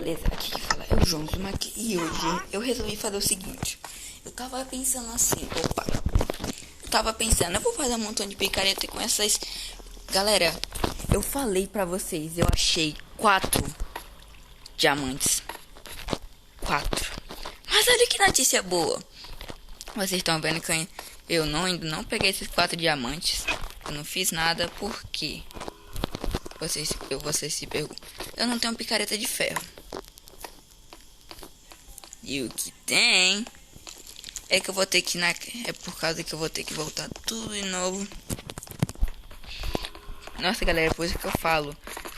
beleza? Aqui que fala é o João Zumac. E hoje eu resolvi fazer o seguinte. Eu tava pensando assim, eu vou fazer um montão de picareta com essas... Galera, eu falei pra vocês, eu achei 4 diamantes. 4. Mas olha que notícia boa. Vocês estão vendo que eu ainda não peguei esses 4 diamantes. Eu não fiz nada porque... Vocês se perguntam. Eu não tenho picareta de ferro. E o que tem é que eu vou ter que é por causa que eu vou ter que voltar tudo de novo. Nossa, galera, por isso que eu falo,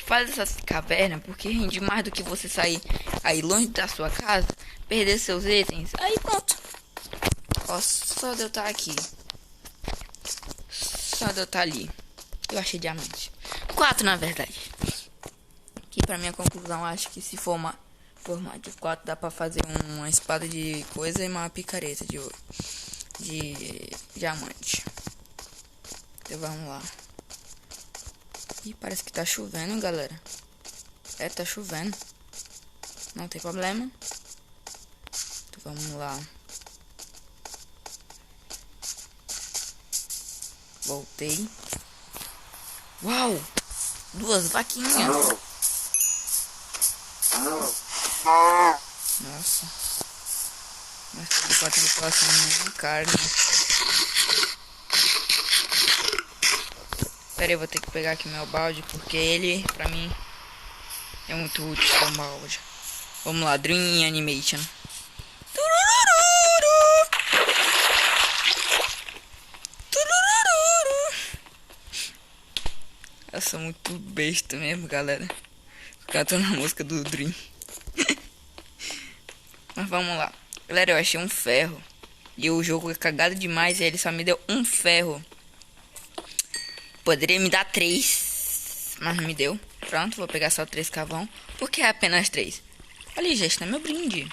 faz essas cavernas, porque rende mais do que você sair aí longe da sua casa, perder seus itens. Aí pronto. Ó, só de eu estar aqui. Só de eu estar ali. Eu achei diamante. 4 na verdade. Que pra minha conclusão, acho que se formar de 4 dá pra fazer uma espada de coisa e uma picareta de diamante. Então vamos lá. Ih, parece que tá chovendo, galera. É, tá chovendo. Não tem problema. Então vamos lá. Voltei. Uau! 2 vaquinhas. Nossa. Mas tem 4 de carne. Pera aí, eu vou ter que pegar aqui meu balde, porque ele, pra mim, é muito útil com o balde. Vamos lá, Dream Animation. Eu sou muito besta mesmo, galera. Cantando a música do Dream. Mas vamos lá. Galera, eu achei um ferro. E o jogo é cagado demais e ele só me deu um ferro. Poderia me dar 3, mas não me deu. Pronto, vou pegar só 3 carvão. Porque é apenas 3. Ali, gente, tá meu brinde.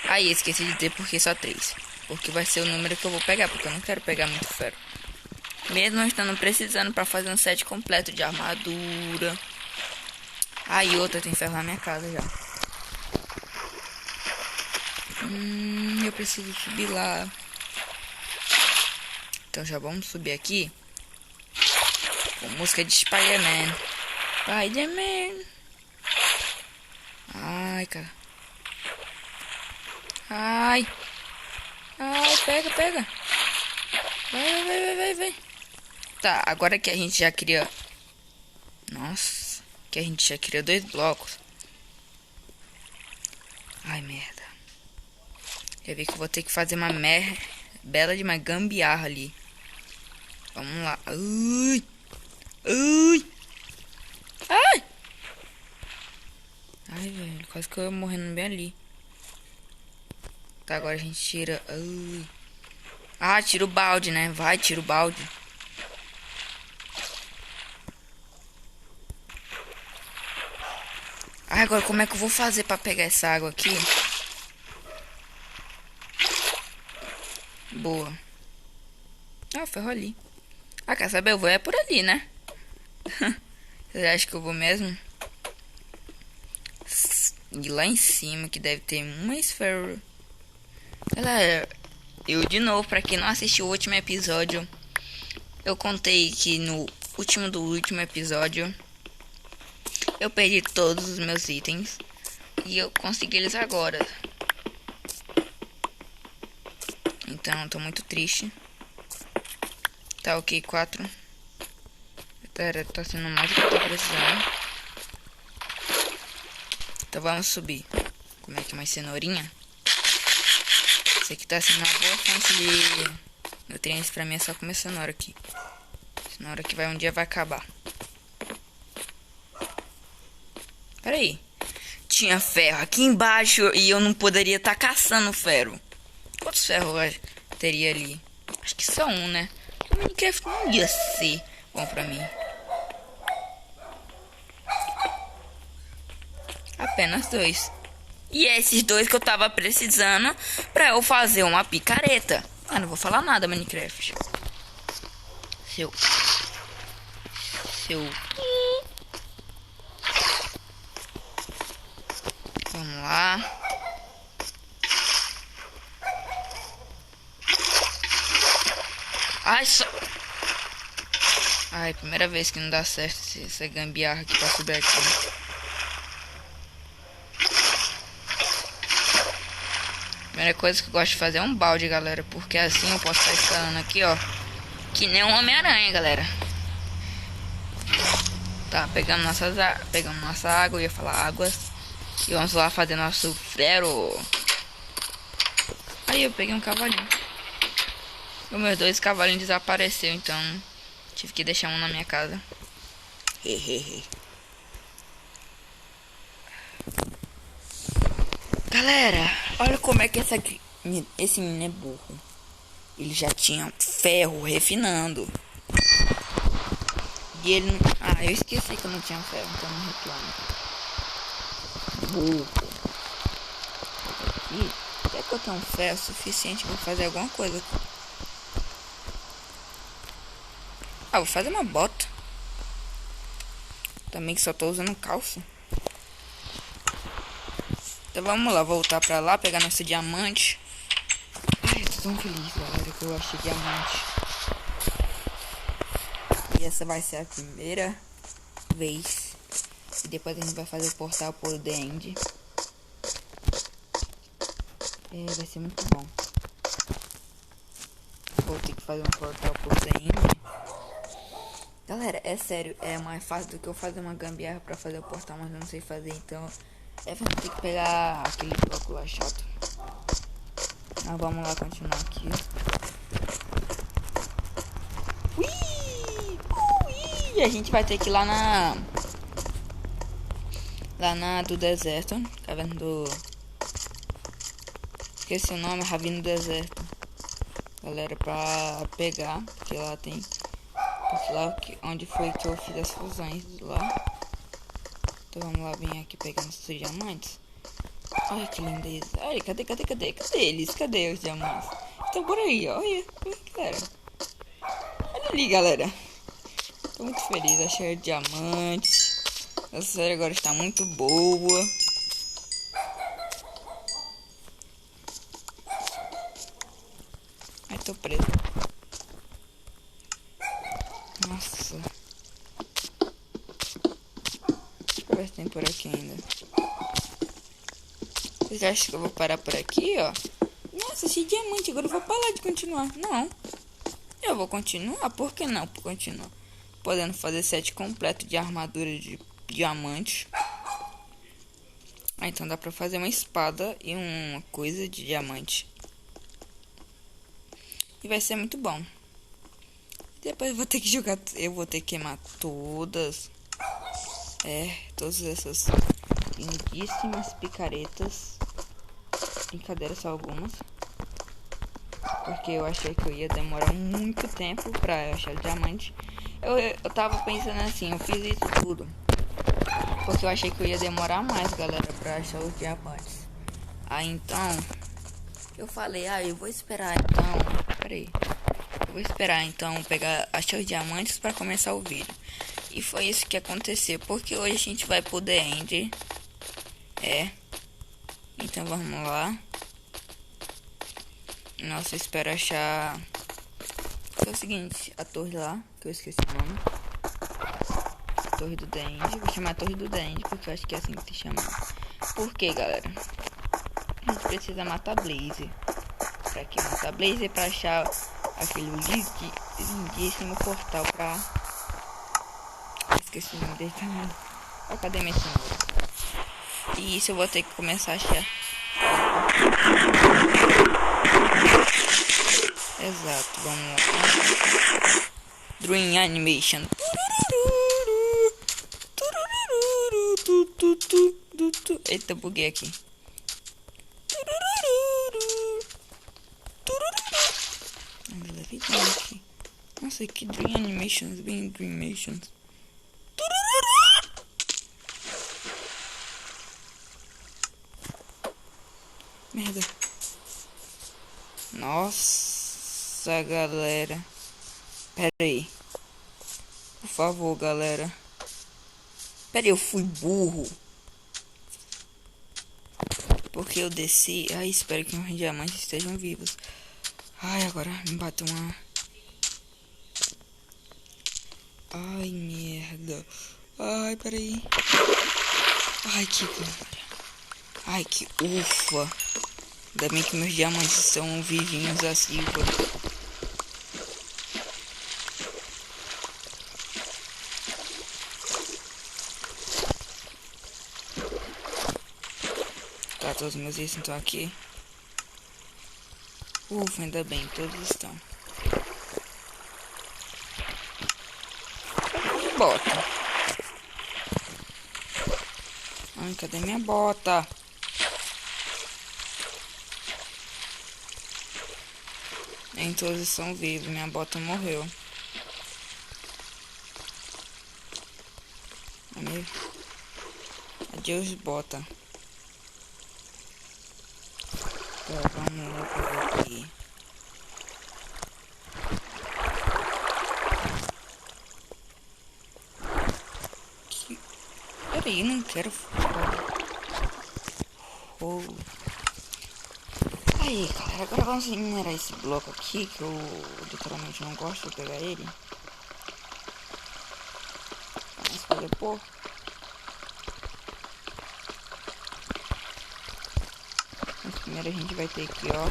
Aí, esqueci de dizer porque só 3. Porque vai ser o número que eu vou pegar, porque eu não quero pegar muito ferro. Mesmo não estando precisando pra fazer um set completo de armadura. Aí, outra tem ferro na minha casa já. Eu preciso subir lá. Então já vamos subir aqui. Com música de Spider-Man. Spider-Man. Ai, cara. Ai. Ai, pega. Vai. Tá, agora que a gente já cria... Nossa. Que a gente já cria 2 blocos. Ai, merda. Eu vi que eu vou ter que fazer uma bela de uma gambiarra ali. Vamos lá. Ai, velho. Quase que eu ia morrendo bem ali. Tá, agora a gente tira... tira o balde, né? Vai, tira o balde. Agora como é que eu vou fazer pra pegar essa água aqui? Boa. Ferro ali. Quer saber? Eu vou por ali, né? Você acha que eu vou mesmo? E lá em cima que deve ter mais ferro. Galera, eu de novo, pra quem não assistiu o último episódio, eu contei que no último episódio eu perdi todos os meus itens e eu consegui eles agora. Então, tô muito triste. Tá ok, 4. Tá sendo mais do que eu tô precisando. Então vamos subir. Como é que mais cenourinha? Isso aqui tá sendo uma boa fonte de nutrientes pra mim, é só comer cenoura aqui. Cenoura que um dia vai acabar. Pera aí. Tinha ferro aqui embaixo e eu não poderia estar caçando ferro. Quantos ferros eu teria ali? Acho que só um, né? O Minecraft não ia ser bom pra mim. Apenas 2. E esses 2 que eu tava precisando pra eu fazer uma picareta. Não vou falar nada, Minecraft. Seu. Vamos lá. Ai, só... Ai, primeira vez que não dá certo essa gambiarra aqui pra subir aqui. Primeira coisa que eu gosto de fazer é um balde, galera. Porque assim eu posso estar instalando aqui, ó. Que nem um Homem-Aranha, galera. Tá, pegando nossa água, eu ia falar águas. E vamos lá fazer nosso ferro. Aí eu peguei um cavalinho. Os meus 2 cavalinhos desapareceram, então tive que deixar um na minha casa. Hehehe. Galera, olha como é que esse menino é burro. Ele já tinha ferro refinando. E ele não... Ah, eu esqueci que eu não tinha ferro, então não reclamo. Burro. Aqui, até que eu tenho um ferro suficiente pra fazer alguma coisa. Ah, vou fazer uma bota. Também que só tô usando calça. Então vamos lá, voltar pra lá, pegar nosso diamante. Ai, eu tô tão feliz, galera, que eu achei diamante. E essa vai ser a primeira vez. E depois a gente vai fazer o portal por The End. Vai ser muito bom. Vou ter que fazer um portal por The End. Galera, é sério, é mais fácil do que eu fazer uma gambiarra pra fazer o portal, mas eu não sei fazer, então vou ter que pegar aquele bloco lá chato. Mas vamos lá continuar aqui. Ui! Ui! A gente vai ter que ir lá na do deserto, caverna do... Esqueci o nome, Ravino do Deserto. Galera, pra pegar, porque lá tem... Porque lá onde foi que eu fiz as fusões lá. Então vamos lá, vem aqui pegar nossos diamantes. Ai, que lindeza. Ai, cadê eles? Cadê os diamantes? Estão por aí, ó. Olha, galera. Olha ali, galera. Tô muito feliz, achei diamantes. Essa série agora está muito boa. Ai, tô preso. Nossa. Deixa eu ver se tem por aqui ainda. Vocês acham que eu vou parar por aqui, ó? Nossa, achei diamante. Agora eu vou parar de continuar. Não. Eu vou continuar. Por que não? Continuar. Podendo fazer set completo de armadura de diamante. Ah, então dá pra fazer uma espada e uma coisa de diamante. E vai ser muito bom. Depois eu vou ter que jogar. Eu vou ter que queimar todas. Todas essas lindíssimas picaretas. Brincadeira, só algumas. Porque eu achei que eu ia demorar muito tempo pra achar o diamante. Eu tava pensando assim, eu fiz isso tudo porque eu achei que eu ia demorar mais, galera, pra achar os diamantes. Aí então eu falei, eu vou esperar então. Peraí. Eu vou esperar então achar os diamantes pra começar o vídeo. E foi isso que aconteceu, porque hoje a gente vai pro The End. Então vamos lá. Nossa, eu espero achar. É o seguinte, a torre lá, que eu esqueci o nome. Torre do The End. Vou chamar a Torre do The End, porque eu acho que é assim que se chama. Por quê, galera? A gente precisa matar Blaze. Pra que matar Blaze? Pra achar aquele lindíssimo portal pra... Esqueci o nome dele também. Cadê minha cenoura? E isso eu vou ter que começar a achar. Exato, vamos lá. Dream Animation. Eita, buguei aqui. Nossa, que Dream Animations, bem Dream Animations. Merda. Nossa, galera. Pera aí. Por favor, galera. Pera aí, eu fui burro. porque eu desci. Ai, espero que meus diamantes estejam vivos. Ai, agora me bateu uma... Ai, merda. Ai, peraí. Ai, que glória. Ai, que ufa. Ainda bem que meus diamantes são vivinhos assim, pô. Tá, todos meus itens estão aqui. Ufa, ainda bem, todos estão. Bota. Ai, cadê minha bota? Nem todos estão vivos, minha bota morreu. Adeus, bota. Tá, vamos lá pra aqui. Peraí, não quero... Oh. Aí, galera, agora vamos minerar esse bloco aqui, que eu literalmente não gosto de pegar ele. Vamos fazer pô. Mas primeiro a gente vai ter aqui, ó.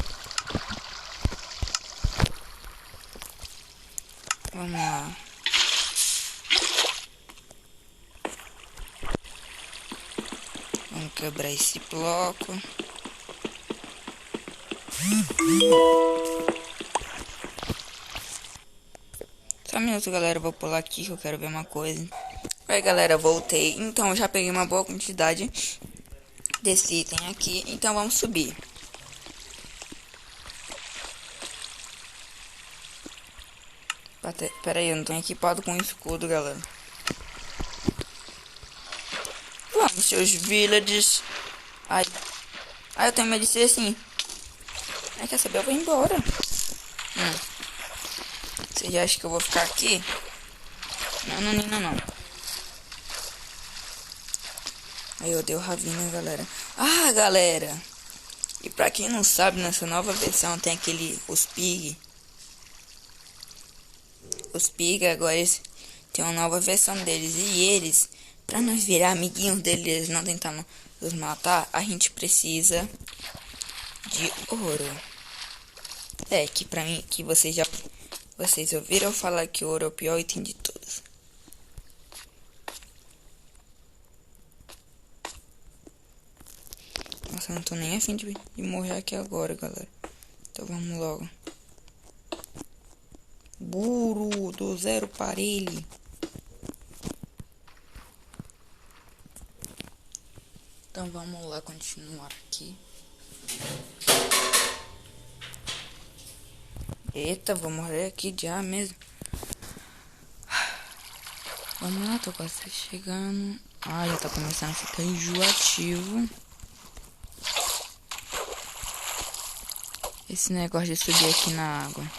Vamos lá. Vamos quebrar esse bloco. Só um minuto, galera, eu vou pular aqui que eu quero ver uma coisa. Aí, galera, voltei. Então, eu já peguei uma boa quantidade desse item aqui. Então, vamos subir. Pera aí, eu não tô equipado com escudo, galera. Vamos, seus villagers. Ai, eu tenho medo de ser assim. Ai, quer saber? Eu vou embora. Vocês acham que eu vou ficar aqui? Não. Aí eu dei o Ravina, galera. Ah, galera. E pra quem não sabe, nessa nova versão tem os Pig. Os Pig agora tem uma nova versão deles. E eles, pra nós virar amiguinhos deles, não tentar nos matar, a gente precisa de ouro. É, que pra mim, que vocês ouviram falar que o ouro é o pior item de todos. Nossa, eu não tô nem afim de morrer aqui agora, galera. Então vamos logo. Burro, do zero para ele. Então vamos lá continuar aqui. Eita, vou morrer aqui já mesmo. Vamos lá, tô quase chegando. Ah, já tá começando a ficar enjoativo. Esse negócio de subir aqui na água.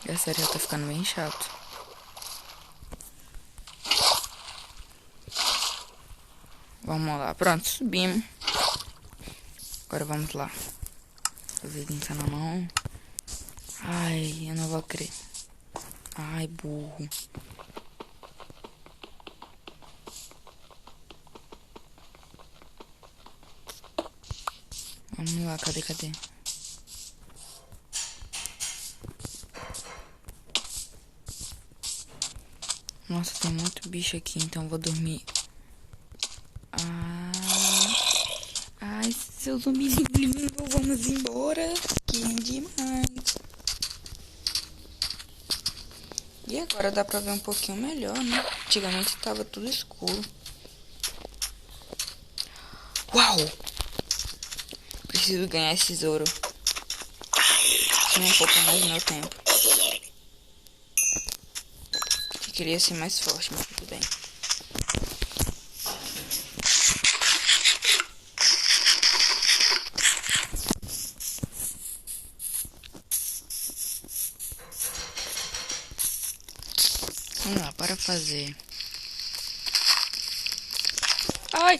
É sério, já tá ficando bem chato. Vamos lá, pronto, subimos. Agora vamos lá. O vidinho tá na mão. Ai, eu não vou crer. Ai, burro. Vamos lá, cadê? Nossa, tem muito bicho aqui, então eu vou dormir. Ai, seu zumbi lindo, vamos embora. Que é demais. E agora dá pra ver um pouquinho melhor, né? Antigamente tava tudo escuro. Uau! Preciso ganhar esse tesouro. Nem um pouco mais do meu tempo. Eu queria ser mais forte, mas tudo bem. Vamos lá, para fazer. Ai,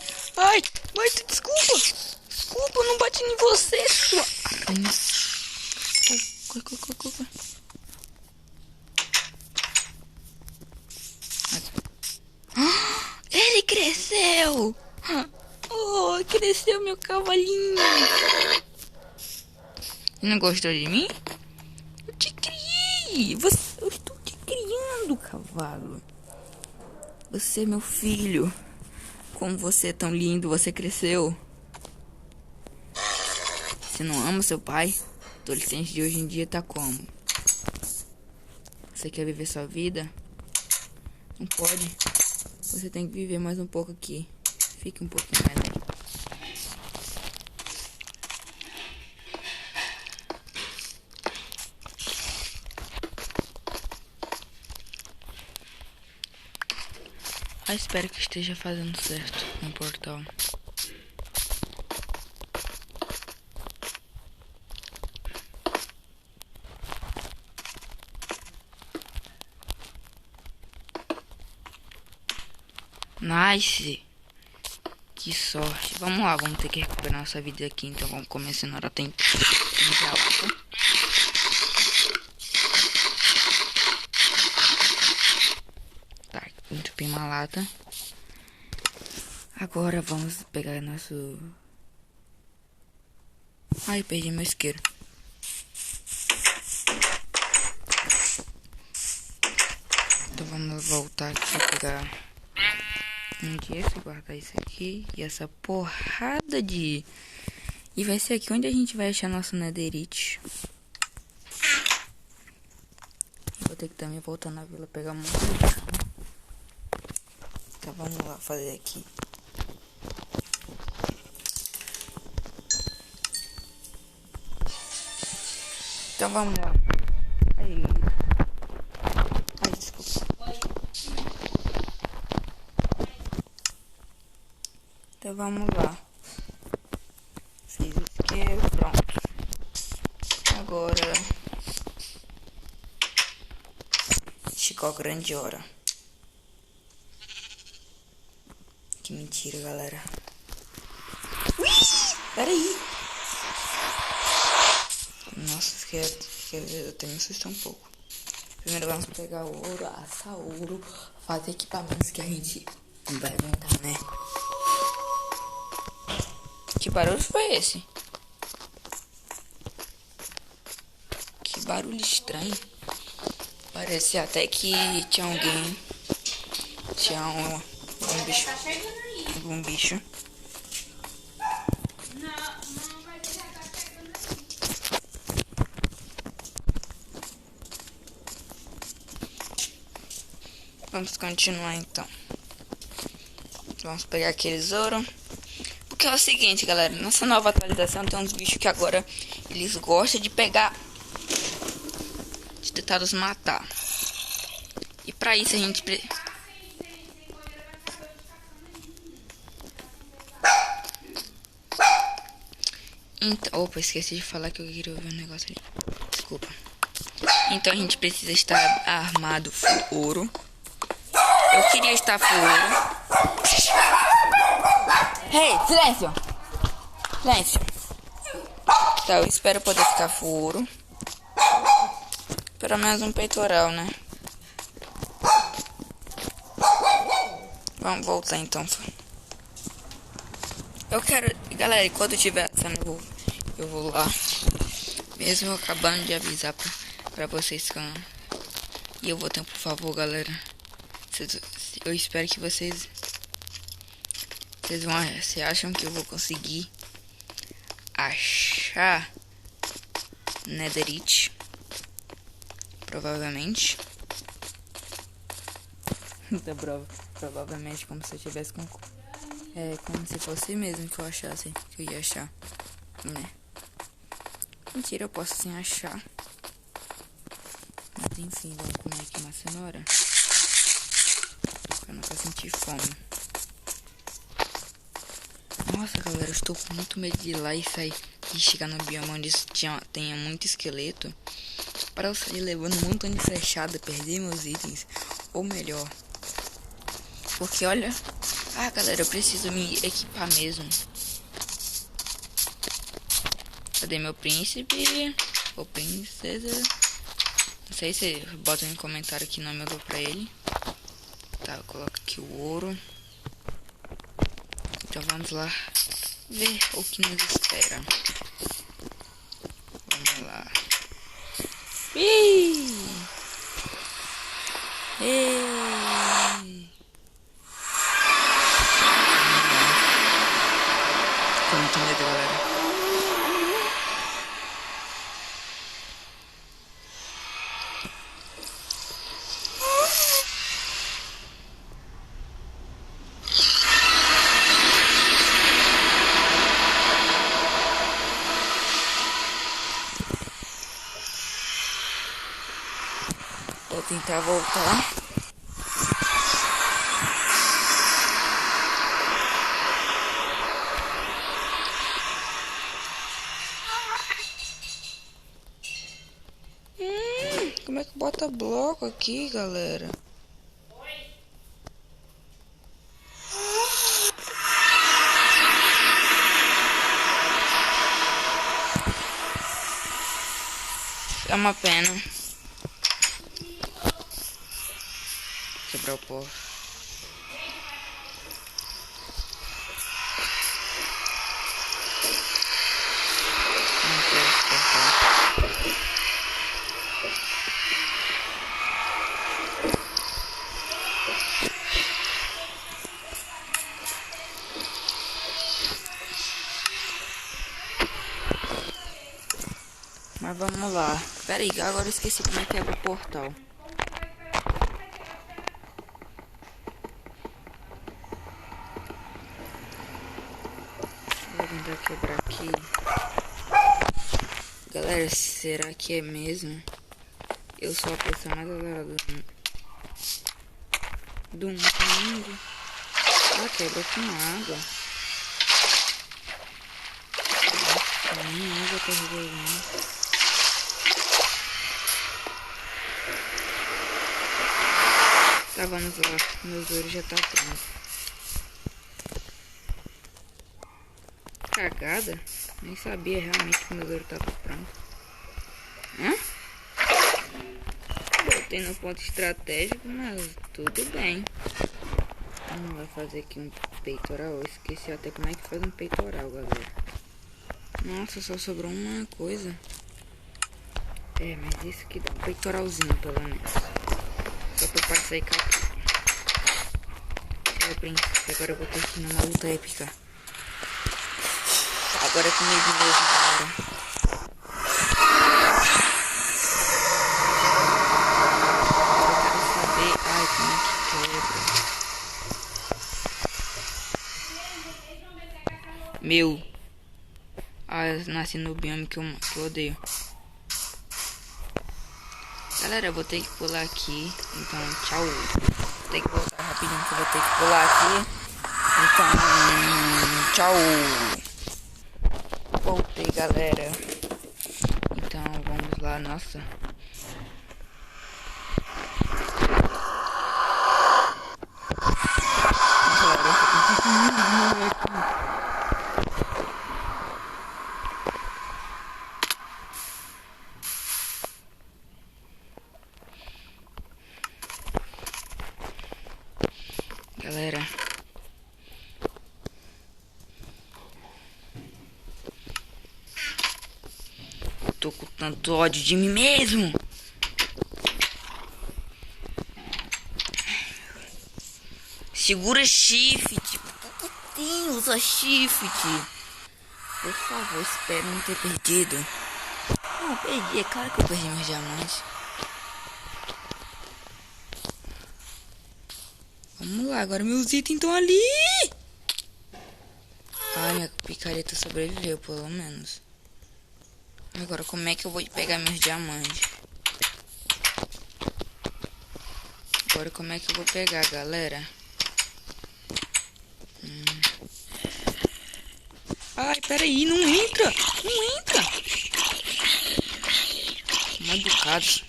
desculpa. desculpa, eu não bati em você, sua aranha. Corre. Ele cresceu! Oh, cresceu meu cavalinho! Não gostou de mim? Eu te criei! Eu estou te criando, cavalo! Você é meu filho! Como você é tão lindo, você cresceu! Você não ama seu pai? Adolescente de hoje em dia tá como? Você quer viver sua vida? Não pode. Você tem que viver mais um pouco aqui. Fique um pouquinho mais aí. Espero que esteja fazendo certo no portal. Nice! Que sorte. Vamos lá, vamos ter que recuperar nossa vida aqui. Então vamos começar na hora tem já lata. Tá, entupi uma lata. Agora vamos pegar nosso... Ai, perdi meu isqueiro. Então vamos voltar aqui pra pegar esse, guardar isso aqui e essa porrada de... E vai ser aqui onde a gente vai achar nosso netherite. Vou ter que também voltar na vila pegar um monte de cama. Então vamos lá fazer aqui. Então vamos lá. Ai, desculpa. Então vamos lá. Fiz o isqueiro, pronto. Agora chegou a grande hora. Que mentira, galera. Ui! Peraí. Nossa, eu tenho me assustar um pouco. Primeiro vamos pegar o ouro, assar ouro, fazer equipamentos que a gente não vai aguentar, né? Que barulho foi esse? Que barulho estranho. Parece até que tinha alguém. Tinha um bicho. Um bicho. Vamos continuar então. Vamos pegar aqueles ouro. Porque é o seguinte, galera. Nessa nova atualização tem uns bichos que agora eles gostam de pegar. De tentar nos matar. E pra isso a gente Então, opa, esqueci de falar que eu queria ouvir um negócio ali. Desculpa. Então a gente precisa estar armado full ouro. Eu queria estar full ouro. Hey, silêncio! Silêncio. Tá, eu espero poder ficar full ouro. Pelo menos um peitoral, né? Vamos voltar então. Eu quero... Galera, quando tiver essa, eu vou lá. Mesmo eu acabando de avisar pra vocês que e eu vou ter, por favor, galera. Eu espero que vocês acham que eu vou conseguir achar netherite. Provavelmente. Provavelmente como se eu tivesse com... como se fosse mesmo que eu achasse que eu ia achar, né? Mentira, eu posso sim achar. Mas enfim, vamos comer aqui uma cenoura pra não sentir fome. Nossa, galera, eu estou com muito medo de ir lá e sair e chegar no bioma onde tenha muito esqueleto, para eu sair levando um montão de flechada, perder meus itens, ou melhor, porque olha... Ah, galera, eu preciso me equipar mesmo. Cadê meu príncipe? Ou princesa? Não sei se bota no comentário que nome eu dou pra ele. Tá, eu coloco aqui o ouro. Então vamos lá ver o que nos espera. Vamos lá. Ih! Ei! Tô muito medo, galera. Vou tentar voltar. Como é que bota bloco aqui, galera? É uma pena. Quebrar o pó. Não quero cortar. Mas vamos lá. Pera aí, agora eu esqueci como é que abre o portal. Vou tentar quebrar aqui. Galera, será que é mesmo? Eu sou a pessoa mais azarada do mundo. Ah, quebra com água. Nossa, nem água tá resolvendo. Tá, vamos lá. Meu ouro já tá pronto. Cagada? Nem sabia realmente que meu ouro tava pronto. Hã? Botei no ponto estratégico, mas tudo bem. Vamos lá fazer aqui um peitoral. Eu esqueci até como é que faz um peitoral, galera. Nossa, só sobrou uma coisa. É, mas isso que dá um peitoralzinho, pelo menos. Só pra passar e capar. Príncipe, agora eu vou ter que ir numa luta épica. Agora é comigo mesmo, galera. Eu quero saber. Ai, como é que quebra? Meu. Ah, eu nasci no bioma que eu odeio. Galera, eu vou ter que pular aqui. Então, tchau. Vou ter que voltar rapidinho que eu vou ter que pular aqui. Então, tchau. Voltei, galera. Então, vamos lá. Nossa. Galera, eu tô com tanto ódio de mim mesmo. Segura shift. Usa shift. Por favor, espero não ter perdido. Não, perdi. É claro que eu perdi meus diamantes. Vamos lá, agora meus itens estão ali. Ai, minha picareta sobreviveu, pelo menos. Agora, como é que eu vou pegar meus diamantes? Agora, como é que eu vou pegar, galera? Ai, peraí, não entra. Não entra. Mal educados.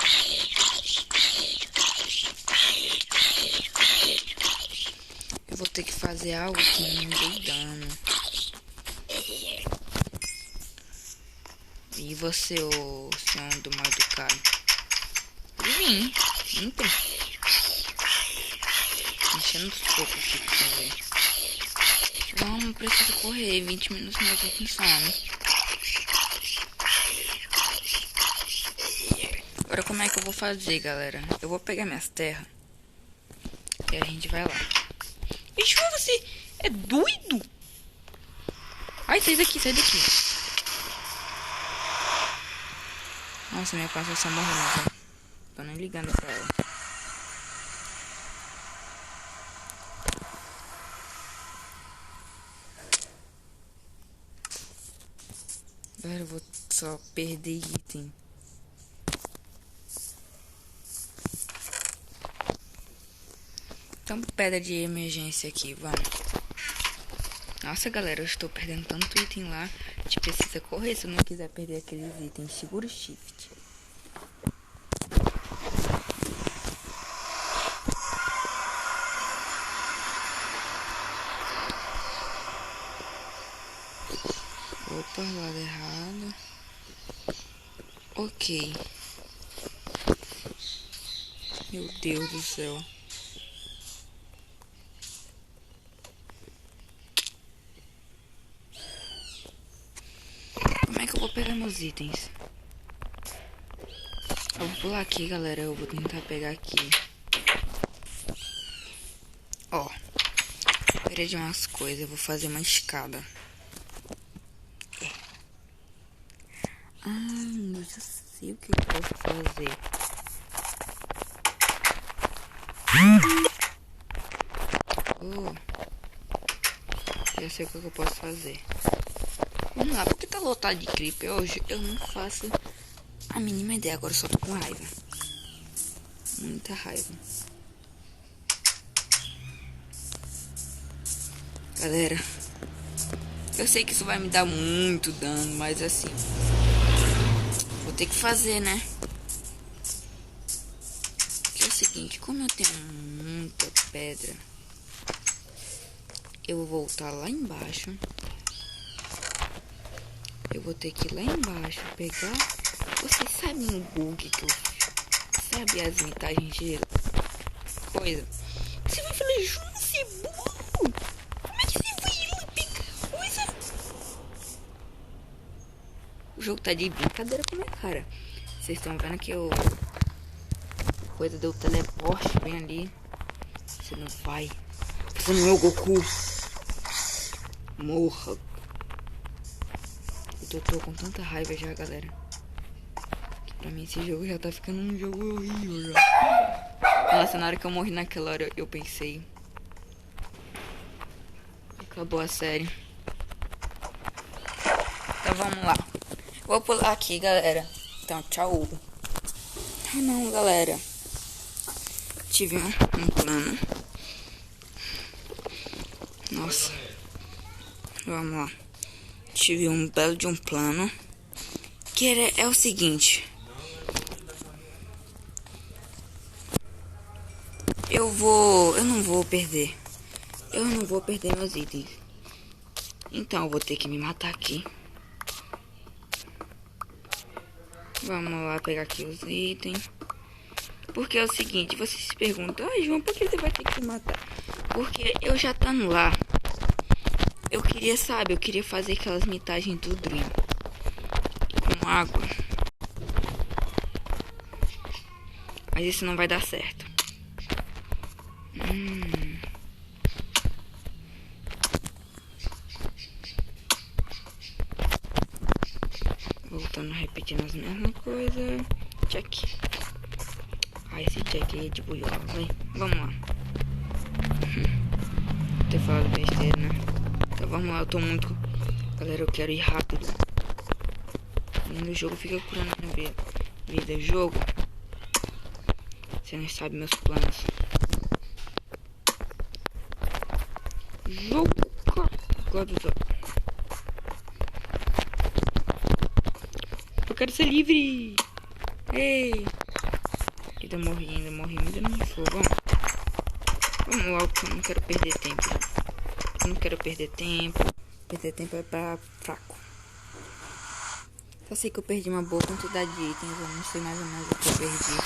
Eu vou ter que fazer algo que não me dê dano. E você, ô senhor do mal educado? Pode vir. Entra. Enchendo os cocos aqui pra você ver. Vamos, preciso correr. 20 minutos mais eu tô com fome. Agora como é que eu vou fazer, galera? Eu vou pegar minhas terras. E a gente vai lá. Bicho, você é doido? Ai, sai daqui, sai daqui. Nossa, minha passa só morrendo, velho. Tô nem ligando pra ela. Galera, eu vou só perder item. Então, pedra de emergência aqui, vamos. Nossa, galera, eu estou perdendo tanto item lá. A gente precisa correr se eu não quiser perder aqueles itens. Segura o shift. Opa, lado errado. Ok. Meu Deus do céu. Como é que eu vou pegar meus itens? Eu vou pular aqui, galera. Eu vou tentar pegar aqui. Ó. Lembrei de umas coisas. Eu vou fazer uma escada. Eu já sei o que eu posso fazer. Já sei o que eu posso fazer. Vamos lá, porque tá lotado de creeper hoje. Eu não faço a mínima ideia. Agora eu só tô com raiva. Muita raiva. Galera, eu sei que isso vai me dar muito dano, mas assim, vou ter que fazer, né? Que é o seguinte, como eu tenho muita pedra, eu vou voltar lá embaixo. Eu vou ter que ir lá embaixo pegar. Vocês sabem o bug que eu fiz? Sabe as metagens de coisa? Você vai falar, João, você é burro! Como é que você vai ir lá pegar coisa? O jogo tá de brincadeira com a minha cara. Vocês estão vendo que eu... coisa deu teleporte bem ali. Você não vai. Você não é o Goku. Morra. Eu tô com tanta raiva já, galera. Que pra mim esse jogo já tá ficando um jogo horrível já. Nossa, na hora que eu morri naquela hora eu pensei. Acabou a série. Então vamos lá. Vou pular aqui, galera. Então, tchau. Ah não, galera. Tive um plano. Nossa. Vamos lá. Tive um belo de um plano. Que é o seguinte. Eu não vou perder. Eu não vou perder meus itens. Então eu vou ter que me matar aqui. Vamos lá pegar aqui os itens. Porque é o seguinte, você se pergunta, João, por que você vai ter que me matar? Porque eu já estando lá, eu queria fazer aquelas metagens do Dream com água. Mas isso não vai dar certo. Voltando, repetindo as mesmas coisas. Check. Esse check aí é de buiola, vai. Vamos lá. Ter falado besteira, né? Então vamos lá, eu tô muito... Galera, eu quero ir rápido. E no jogo fica curando a vida. Jogo. Você não sabe meus planos. Jogo. Eu quero ser livre. Ei. Ainda morri, ainda não foi. Vamos logo, que eu não quero perder tempo. Eu não quero perder tempo. Perder tempo é pra fraco. Só sei que eu perdi uma boa quantidade de itens. Eu não sei mais ou menos o que eu perdi.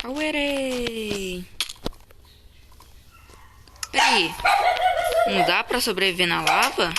Auerei! Peraí. Não dá pra sobreviver na lava?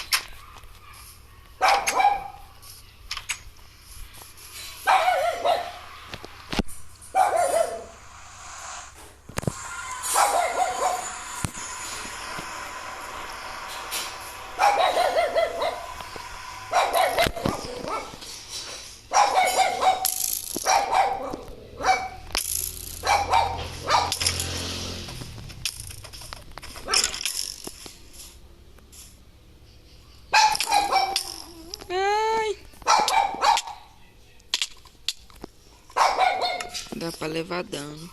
Dá pra levar dano.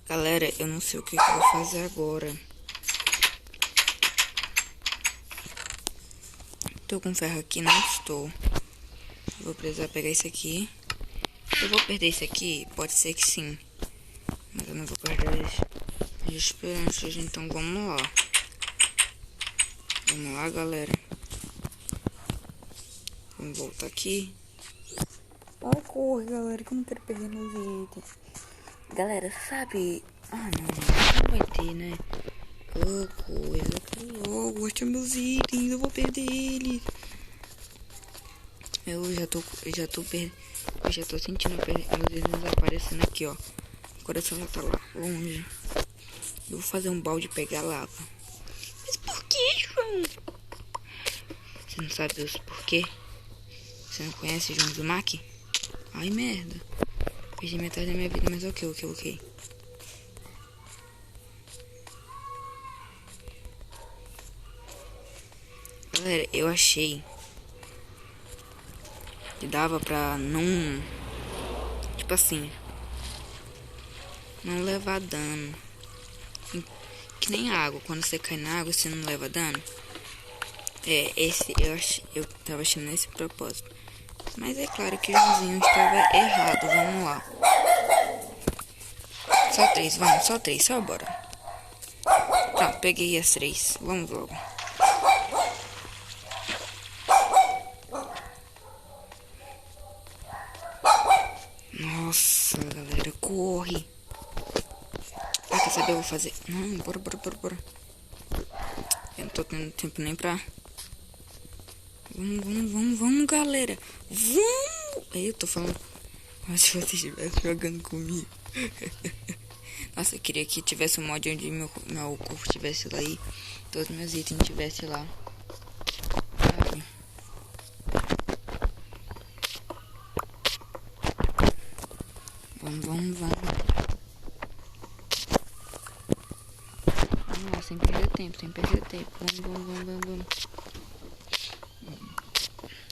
Galera, eu não sei o que eu vou fazer agora. Tô com ferro aqui, não estou. Vou precisar pegar isso aqui. Eu vou perder isso aqui? Pode ser que sim. Mas eu não vou perder isso. Esperanças, então vamos lá. Vamos lá, galera. Vamos voltar aqui. Ai, corre, galera, que eu não quero perder meus itens. Galera, sabe... Ah, não vai ter, né? Oh, coisa. Oh, gosto dos meus itens, eu vou perder eles. Eu já tô sentindo meus itens aparecendo aqui, ó. O coração já tá lá longe. Eu vou fazer um balde e pegar lava. Mas por que, João? Você não sabe os porquê? Você não conhece João Zumac? Ai, merda. Perdi metade da minha vida, mas ok. Galera, eu achei que dava pra não... Tipo assim... Não levar dano. Que nem água. Quando você cai na água, você não leva dano. É, eu tava achando esse propósito. Mas é claro que o Joãozinho estava errado. Vamos lá. Só 3, vamos. Só 3, só bora. Pronto, peguei as 3. Vamos logo. Nossa, galera, corre. Ah, quer saber? Eu vou fazer... Não, bora. Eu não tô tendo tempo nem pra... Vamos, galera. Vamos. Eu tô falando... Mas se você estivesse jogando comigo... Nossa, eu queria que tivesse um mod onde meu corpo estivesse lá e todos meus itens estivessem lá. Sabe? Vamos. Vamos lá, sem perder tempo. Vamos.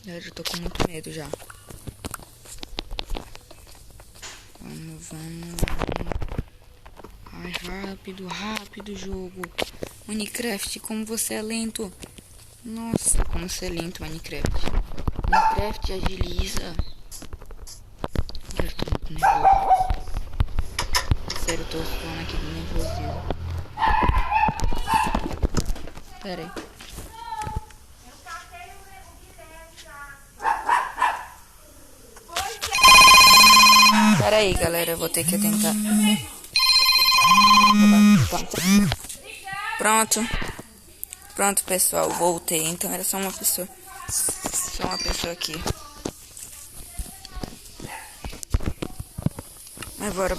Eu já tô com muito medo já. Vamos. Ai, rápido, jogo. Minecraft, como você é lento. Nossa, como você é lento, Minecraft. Minecraft agiliza. Eu tô muito nervoso. Sério, eu tô falando aqui do nervosismo. Pera aí. Pera aí, galera, eu vou ter que tentar. Pronto, pessoal, voltei. Então era só uma pessoa. Aqui. Mas bora.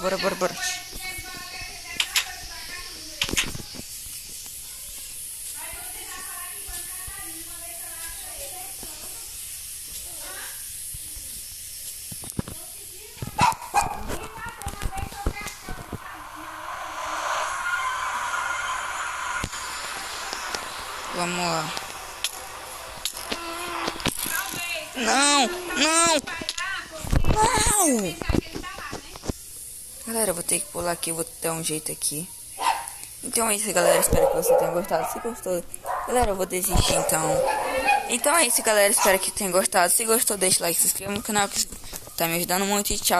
Vamos lá. Não! Galera, eu vou ter que pular aqui. Vou dar um jeito aqui. Então é isso, galera. Espero que você tenha gostado. Se gostou, galera, eu vou desistir então. Então é isso, galera. Espero que tenha gostado. Se gostou, deixa o like, se inscreva no canal, que tá me ajudando muito. E tchau.